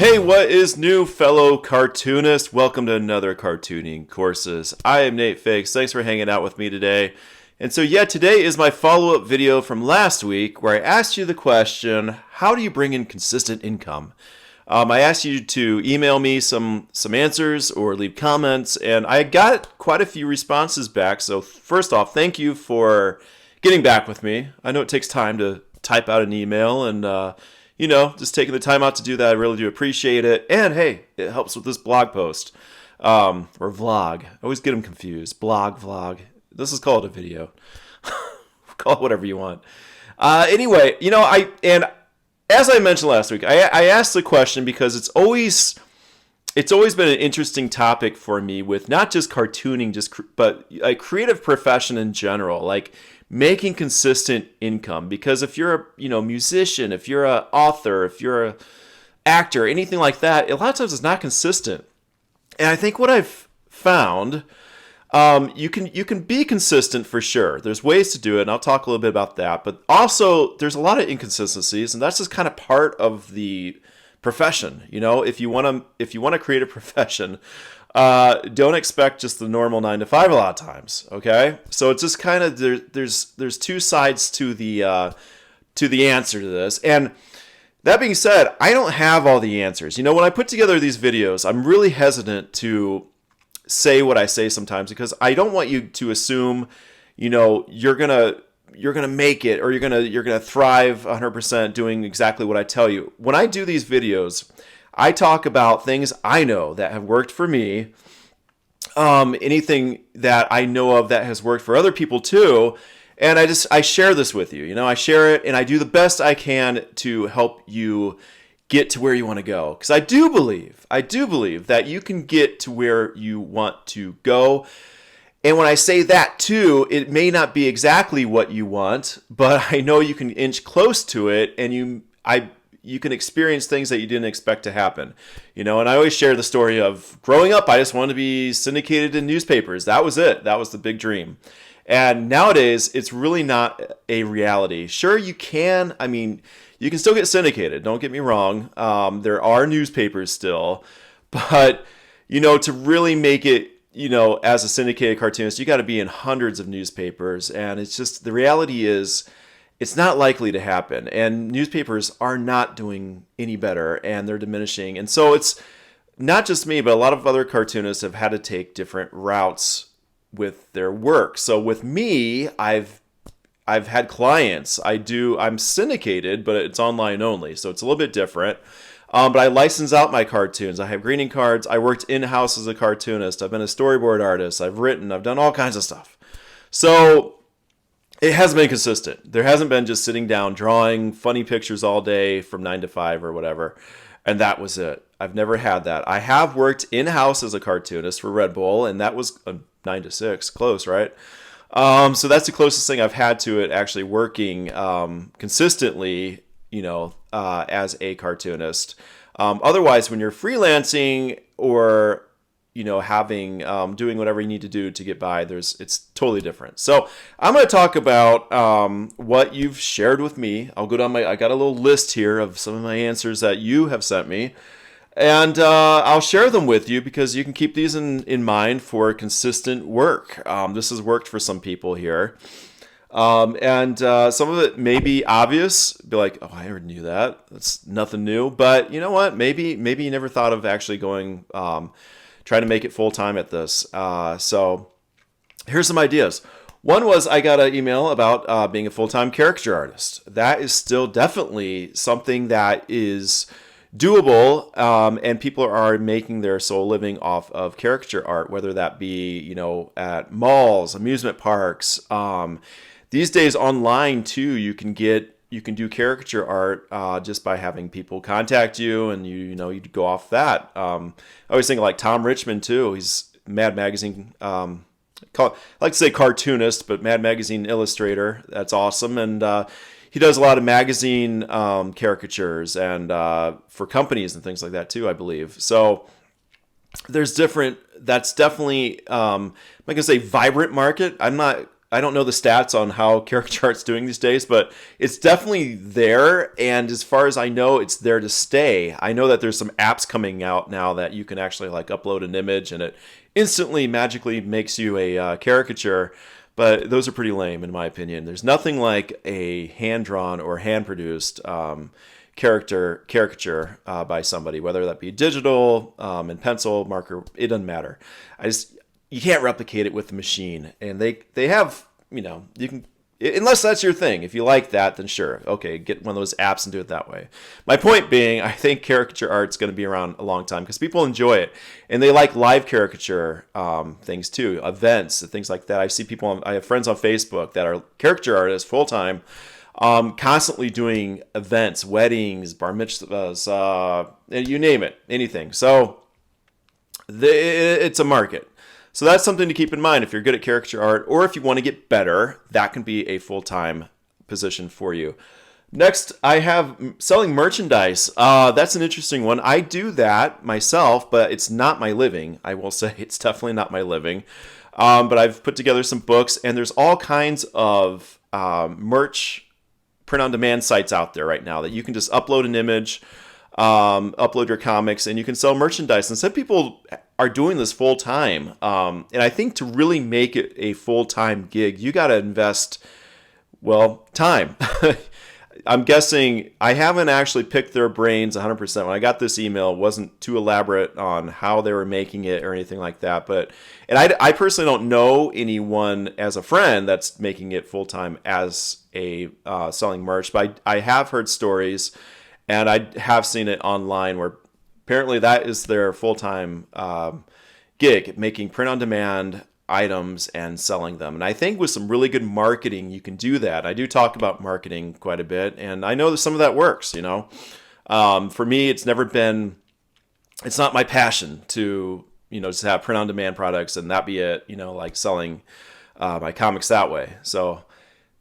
Hey, what is new, fellow cartoonists? Welcome to another Cartooning Courses. I am Nate Fakes. Thanks for hanging out with me today. And so, today is my follow-up video from last week where I asked you the question, how do you bring in consistent income? I asked you to email me some answers or leave comments, and I got quite a few responses back. So first off, thank you for getting back with me. I know it takes time to type out an email, and just taking the time out to do that, I really do appreciate it. And hey, it helps with this blog post, or vlog. I always get them confused. Blog, vlog. This is called a video. Call it whatever you want. Anyway, as I mentioned last week, I asked the question because it's always been an interesting topic for me with not just cartooning, but a creative profession in general, like making consistent income. Because if you're a musician, if you're an author, if you're an actor, anything like that, a lot of times it's not consistent. And I think what I've found, you can be consistent for sure. There's ways to do it, and I'll talk a little bit about that. But also, there's a lot of inconsistencies, and that's just kind of part of the profession. If you want to create a profession, don't expect just the normal 9 to 5 a lot of times. Okay, so it's just kind of there's two sides to the answer to this. And that being said, I don't have all the answers. When I put together these videos, I'm really hesitant to say what I say sometimes because I don't want you to assume, you're gonna make it or you're gonna thrive 100% doing exactly what I tell you. When I do these videos, I talk about things I know that have worked for me, anything that I know of that has worked for other people too, and I share this with you. I share it and I do the best I can to help you get to where you want to go. Because I do believe that you can get to where you want to go. And when I say that too, it may not be exactly what you want, but I know you can inch close to it, and you can experience things that you didn't expect to happen. And I always share the story of growing up, I just wanted to be syndicated in newspapers. That was it. That was the big dream. And nowadays, it's really not a reality. Sure, you can. You can still get syndicated. Don't get me wrong. There are newspapers still. But, to really make it, as a syndicated cartoonist, you got to be in hundreds of newspapers. And it's just, the reality is, it's not likely to happen. And newspapers are not doing any better, and they're diminishing. And so it's not just me, but a lot of other cartoonists have had to take different routes with their work. So with me, I've had clients. I'm syndicated, but it's online only, so it's a little bit different. But I license out my cartoons. I have greeting cards. I worked in-house as a cartoonist. I've been a storyboard artist. I've written. I've done all kinds of stuff. So it hasn't been consistent. There hasn't been just sitting down drawing funny pictures all day from 9 to 5 or whatever, and that was it. I've never had that. I have worked in-house as a cartoonist for Red Bull, and that was 9 to 6, close, right? So that's the closest thing I've had to it actually working consistently, as a cartoonist. Otherwise, when you're freelancing or having doing whatever you need to do to get by, it's totally different. So I'm going to talk about what you've shared with me. I'll go down I got a little list here of some of my answers that you have sent me. And I'll share them with you because you can keep these in mind for consistent work. This has worked for some people here. And some of it may be obvious. Be like, oh, I already knew that. That's nothing new. But you know what? Maybe you never thought of actually going, trying to make it full-time at this. So here's some ideas. One was I got an email about being a full-time caricature artist. That is still definitely something that is doable, and people are making their sole living off of caricature art, whether that be at malls, amusement parks. These days online too, you can do caricature art just by having people contact you, and you go off that. I always think like Tom Richmond too. He's Mad Magazine. I like to say cartoonist, but Mad Magazine illustrator. That's awesome, and he does a lot of magazine caricatures and for companies and things like that too, I believe. So there's different. That's definitely I'm not gonna say vibrant market. I'm not I don't know the stats on how caricature art's doing these days, but it's definitely there. And as far as I know, it's there to stay. I know that there's some apps coming out now that you can actually like upload an image and it instantly magically makes you a caricature. But those are pretty lame in my opinion. There's nothing like a hand-drawn or hand-produced caricature by somebody, whether that be digital, in pencil, marker, it doesn't matter. You can't replicate it with the machine, and they have, you can, unless that's your thing. If you like that, then sure, okay, get one of those apps and do it that way. My point being, I think caricature art's going to be around a long time because people enjoy it, and they like live caricature things too, events and things like that. I have friends on Facebook that are caricature artists full time, constantly doing events, weddings, bar mitzvahs, you name it, anything. So it's a market. So that's something to keep in mind if you're good at caricature art, or if you want to get better, that can be a full-time position for you. Next, I have selling merchandise. That's an interesting one. I do that myself, but it's not my living. I will say it's definitely not my living. But I've put together some books, and there's all kinds of merch print-on-demand sites out there right now that you can just upload an image, upload your comics, and you can sell merchandise. And some people are doing this full time. And I think to really make it a full-time gig, you got to invest, time. I'm guessing I haven't actually picked their brains 100%. When I got this email, it wasn't too elaborate on how they were making it or anything like that. And I personally don't know anyone as a friend that's making it full-time as a selling merch, but I have heard stories, and I have seen it online where apparently that is their full-time gig, making print-on-demand items and selling them. And I think with some really good marketing, you can do that. I do talk about marketing quite a bit, and I know that some of that works, For me, it's not my passion to, just have print-on-demand products and that be it, like selling my comics that way. So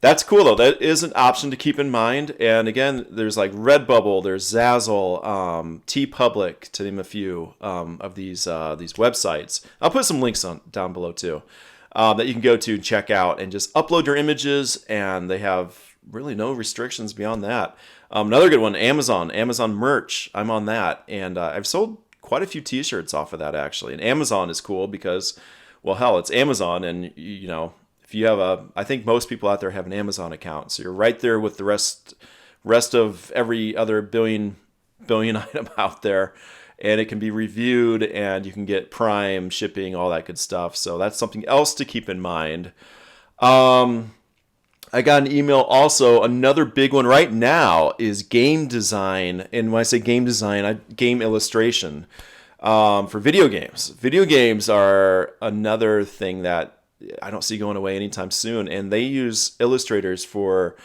that's cool, though. That is an option to keep in mind. And again, there's like Redbubble, there's Zazzle, TeePublic, to name a few of these websites. I'll put some links down below too that you can go to and check out and just upload your images. And they have really no restrictions beyond that. Another good one, Amazon merch. I'm on that, and I've sold quite a few T-shirts off of that actually. And Amazon is cool because, it's Amazon, and if you have I think most people out there have an Amazon account, so you're right there with the rest of every other billion item out there, and it can be reviewed, and you can get Prime shipping, all that good stuff. So that's something else to keep in mind. I got an email also. Another big one right now is game design, and when I say game design, game illustration for video games. Video games are another thing that I don't see going away anytime soon, and they use illustrators for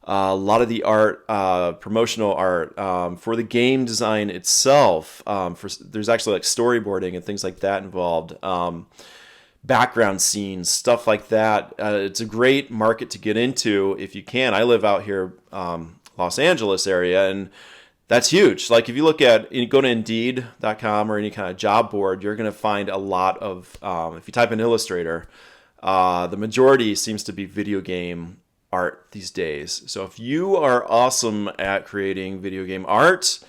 a lot of the art, promotional art, for the game design itself. There's actually like storyboarding and things like that involved, background scenes, stuff like that. It's a great market to get into if you can. I live out here, Los Angeles area, and that's huge. Like if you go to Indeed.com or any kind of job board, you're going to find a lot of, if you type in Illustrator, the majority seems to be video game art these days. So if you are awesome at creating video game art,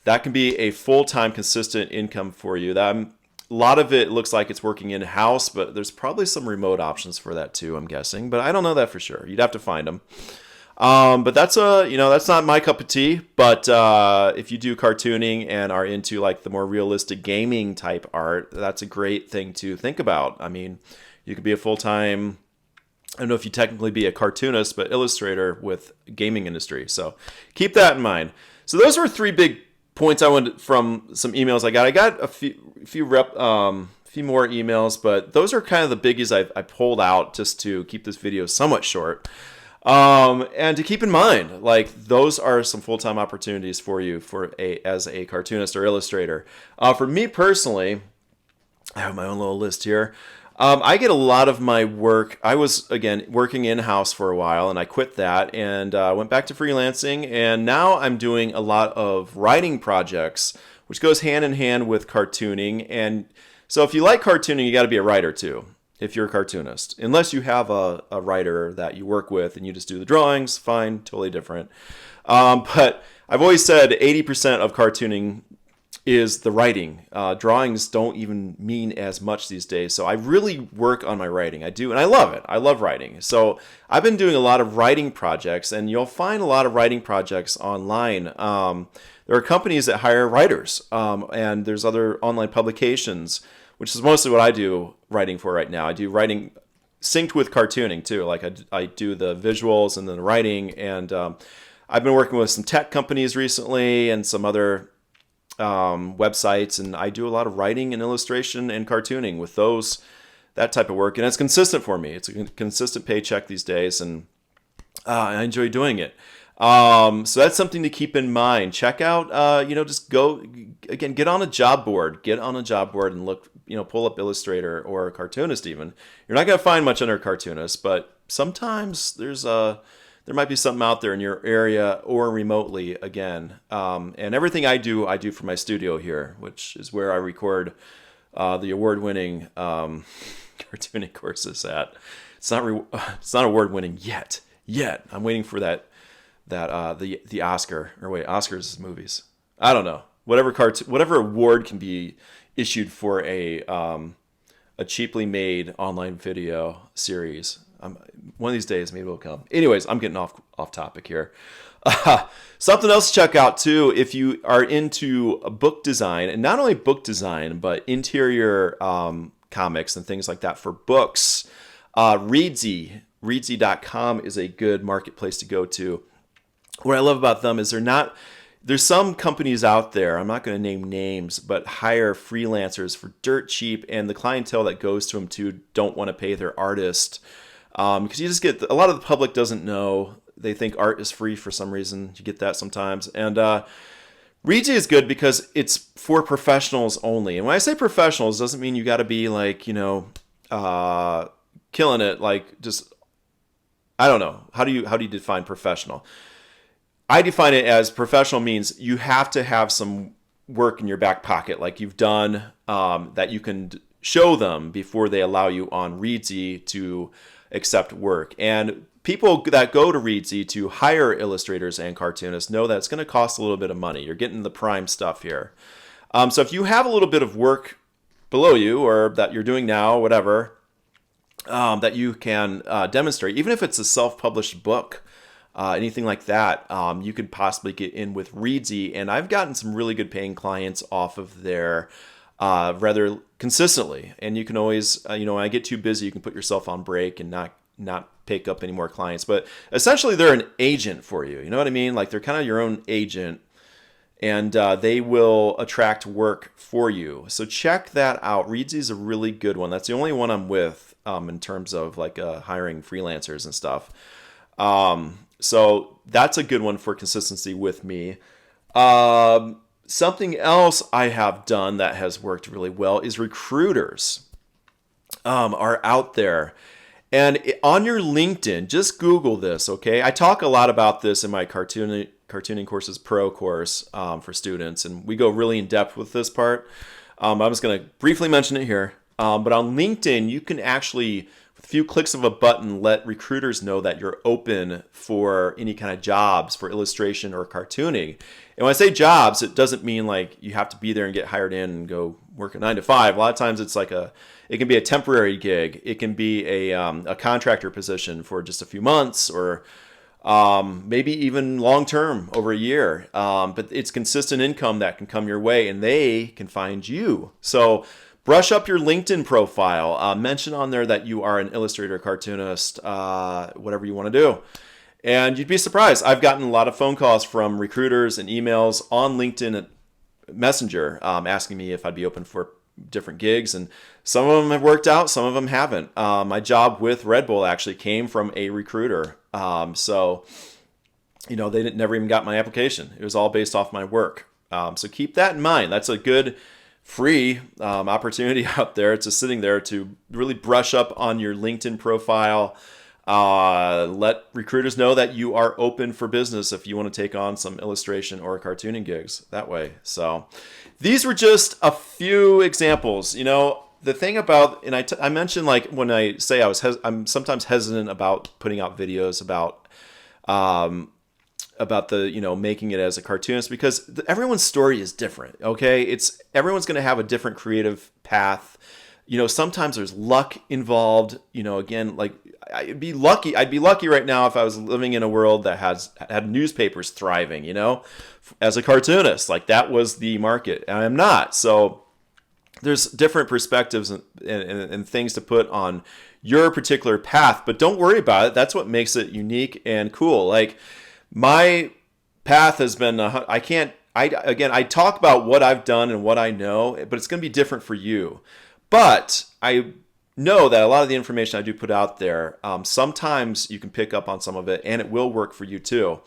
that can be a full-time consistent income for you. A lot of it looks like it's working in-house, but there's probably some remote options for that too, I'm guessing. But I don't know that for sure. You'd have to find them. But that's not my cup of tea. But if you do cartooning and are into like the more realistic gaming type art, that's a great thing to think about. I mean, you could be a full-time, I don't know if you technically be a cartoonist, but illustrator with gaming industry. So keep that in mind. So those were 3 big points I wanted from some emails I got. I got a few more emails, but those are kind of the biggies I pulled out just to keep this video somewhat short. And to keep in mind, like those are some full-time opportunities for you as a cartoonist or illustrator. For me personally, I have my own little list here. I get a lot of my work. I was, again, working in-house for a while, and I quit that and went back to freelancing. And now I'm doing a lot of writing projects, which goes hand in hand with cartooning. And so if you like cartooning, you got to be a writer too. if you're a cartoonist. Unless you have a writer that you work with and you just do the drawings, fine, totally different. But I've always said 80% of cartooning is the writing. Drawings don't even mean as much these days. So I really work on my writing. I do, and I love it. I love writing. So I've been doing a lot of writing projects, and you'll find a lot of writing projects online. There are companies that hire writers, and there's other online publications, which is mostly what I do writing for right now. I do writing synced with cartooning too. Like I do the visuals and then the writing, and I've been working with some tech companies recently and some other websites, and I do a lot of writing and illustration and cartooning with that type of work, and it's consistent for me. It's a consistent paycheck these days, and I enjoy doing it. So that's something to keep in mind. Check out, just go again, get on a job board and look, pull up Illustrator or Cartoonist even. You're not going to find much under Cartoonist, but sometimes there might be something out there in your area or remotely again. And everything I do from my studio here, which is where I record the award-winning cartooning courses at. It's not award-winning yet. I'm waiting for the Oscar, or wait, Oscars movies. I don't know. Whatever award can be issued for a cheaply made online video series. One of these days, maybe it'll come. Anyways, I'm getting off topic here. Something else to check out too, if you are into book design, and not only book design, but interior comics and things like that for books. Reedsy.com is a good marketplace to go to. What I love about them is there's some companies out there, I'm not going to name names, but hire freelancers for dirt cheap, and the clientele that goes to them too don't want to pay their artist. Because you just get, a lot of the public doesn't know. They think art is free for some reason. You get that sometimes. And Reedsy is good because it's for professionals only. And when I say professionals, it doesn't mean you got to be like, killing it. Like just, I don't know. How do you define professional? I define it as professional means you have to have some work in your back pocket, like you've done, that you can show them before they allow you on Reedsy to accept work. And people that go to Reedsy to hire illustrators and cartoonists know that it's going to cost a little bit of money. You're getting the prime stuff here. So if you have a little bit of work below you, or that you're doing now, whatever, that you can demonstrate, even if it's a self-published book, anything like that, you could possibly get in with Reedsy. And I've gotten some really good paying clients off of there rather consistently. And you can always, when I get too busy, you can put yourself on break and not pick up any more clients. But essentially, they're an agent for you. You know what I mean? Like they're kind of your own agent, and they will attract work for you. So check that out. Reedsy is a really good one. That's the only one I'm with in terms of like hiring freelancers and stuff. So that's a good one for consistency with me. Something else I have done that has worked really well is recruiters are out there. And on your LinkedIn, just Google this, okay? I talk a lot about this in my Cartooning Courses Pro course for students, and we go really in depth with this part. I'm just going to briefly mention it here. But on LinkedIn, you can actually, with a few clicks of a button, let recruiters know that you're open for any kind of jobs for illustration or cartooning. And when I say jobs, it doesn't mean like you have to be there and get hired in and go work a 9 to 5. A lot of times it's like it can be a temporary gig. It can be a contractor position for just a few months, or maybe even long-term, over a year. But it's consistent income that can come your way, and they can find you. So brush up your LinkedIn profile. Mention on there that you are an illustrator, cartoonist, whatever you want to do. And you'd be surprised. I've gotten a lot of phone calls from recruiters and emails on LinkedIn Messenger asking me if I'd be open for different gigs. And some of them have worked out, some of them haven't. My job with Red Bull actually came from a recruiter. So, they never even got my application. It was all based off my work. So keep that in mind. That's a good free opportunity out there. It's just sitting there to really brush up on your LinkedIn profile. Let recruiters know that you are open for business if you want to take on some illustration or cartooning gigs that way. So these were just a few examples. the thing about, and I mentioned, like, when I say I'm sometimes hesitant about putting out videos about the, making it as a cartoonist, because everyone's story is different. Okay. Everyone's going to have a different creative path. Sometimes there's luck involved, again, like I'd be lucky right now if I was living in a world that had newspapers thriving, as a cartoonist. Like, that was the market, and I'm not. So there's different perspectives and things to put on your particular path, but don't worry about it. That's what makes it unique and cool. Like, my path has been, I talk about what I've done and what I know, but it's going to be different for you. But I know that a lot of the information I do put out there, sometimes you can pick up on some of it, and it will work for you too.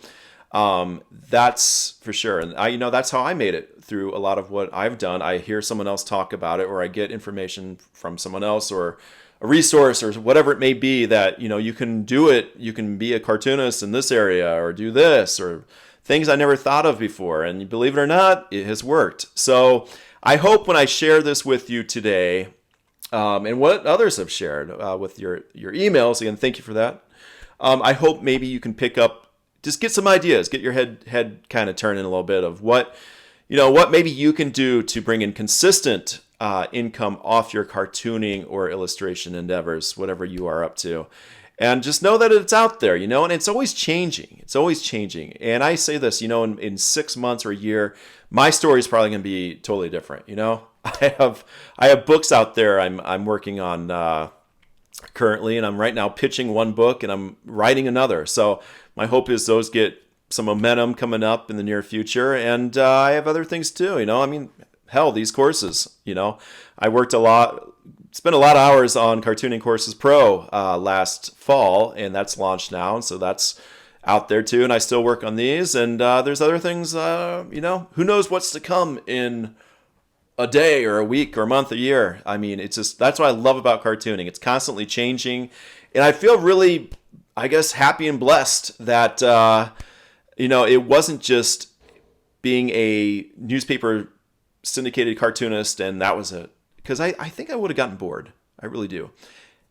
That's for sure. And that's how I made it through a lot of what I've done. I hear someone else talk about it, or I get information from someone else, or a resource, or whatever it may be, that, you can do it. You can be a cartoonist in this area, or do this, or things I never thought of before. And believe it or not, it has worked. So I hope when I share this with you today, and what others have shared with your emails, again, thank you for that. I hope maybe you can pick up, just get some ideas, get your head kind of turning a little bit of what maybe you can do to bring in consistent income off your cartooning or illustration endeavors, whatever you are up to. And just know that it's out there, and it's always changing. It's always changing. And I say this, in 6 months or a year, my story is probably going to be totally different. I have books out there I'm working on currently, and I'm right now pitching one book, and I'm writing another. So my hope is those get some momentum coming up in the near future. And I have other things too. Hell, these courses. I worked spent a lot of hours on Cartooning Courses Pro last fall, and that's launched now, and so that's out there too. And I still work on these, and there's other things. Who knows what's to come in a day or a week or a month, a year. It's just, that's what I love about cartooning. It's constantly changing, and I feel really, I guess, happy and blessed that it wasn't just being a newspaper syndicated cartoonist and that was it. Because I think I would have gotten bored. I really do.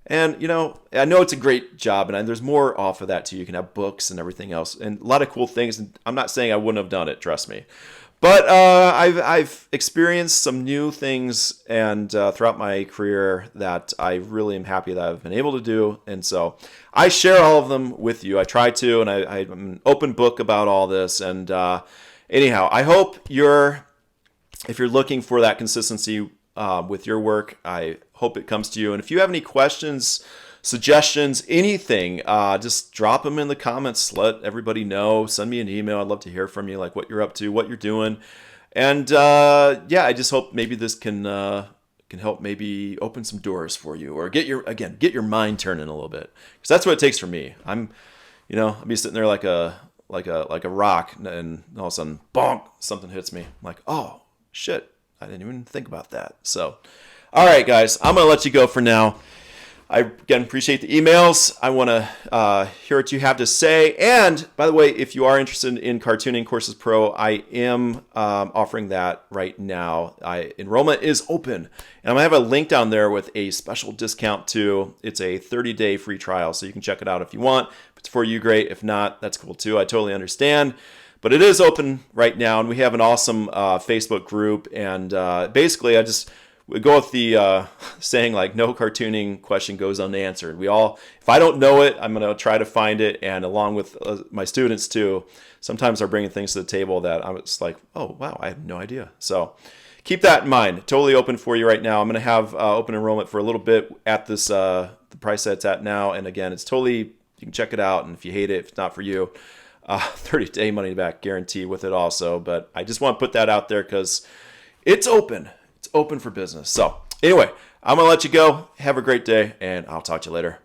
And, I know it's a great job, and there's more off of that too. You can have books and everything else, and a lot of cool things. And I'm not saying I wouldn't have done it, trust me. But I've experienced some new things and throughout my career that I really am happy that I've been able to do. And so I share all of them with you. I try to, and I'm an open book about all this. And anyhow, I hope if you're looking for that consistency with your work, I hope it comes to you. And if you have any questions, suggestions, anything, just drop them in the comments. Let everybody know. Send me an email. I'd love to hear from you, like what you're up to, what you're doing. And I just hope maybe this can help maybe open some doors for you, or get your mind turning a little bit, because that's what it takes for me. I'll be sitting there like a rock, and all of a sudden, bonk, something hits me. I'm like, oh shit, I didn't even think about that. So, all right, guys, I'm going to let you go for now. I, again, appreciate the emails. I want to hear what you have to say. And, by the way, if you are interested in Cartooning Courses Pro, I am offering that right now. Enrollment is open. And I'm going to have a link down there with a special discount, too. It's a 30-day free trial, so you can check it out if you want. If it's for you, great. If not, that's cool, too. I totally understand. But it is open right now, and we have an awesome Facebook group. And basically, we go with the saying, like, no cartooning question goes unanswered. If I don't know it, I'm going to try to find it. And along with my students, too, sometimes they're bringing things to the table that I'm just like, oh, wow, I have no idea. So keep that in mind. Totally open for you right now. I'm going to have open enrollment for a little bit at this the price that it's at now. And again, it's totally, you can check it out. And if you hate it, if it's not for you, 30-day money back guarantee with it also. But I just want to put that out there because it's open. It's open for business. So anyway, I'm going to let you go. Have a great day, and I'll talk to you later.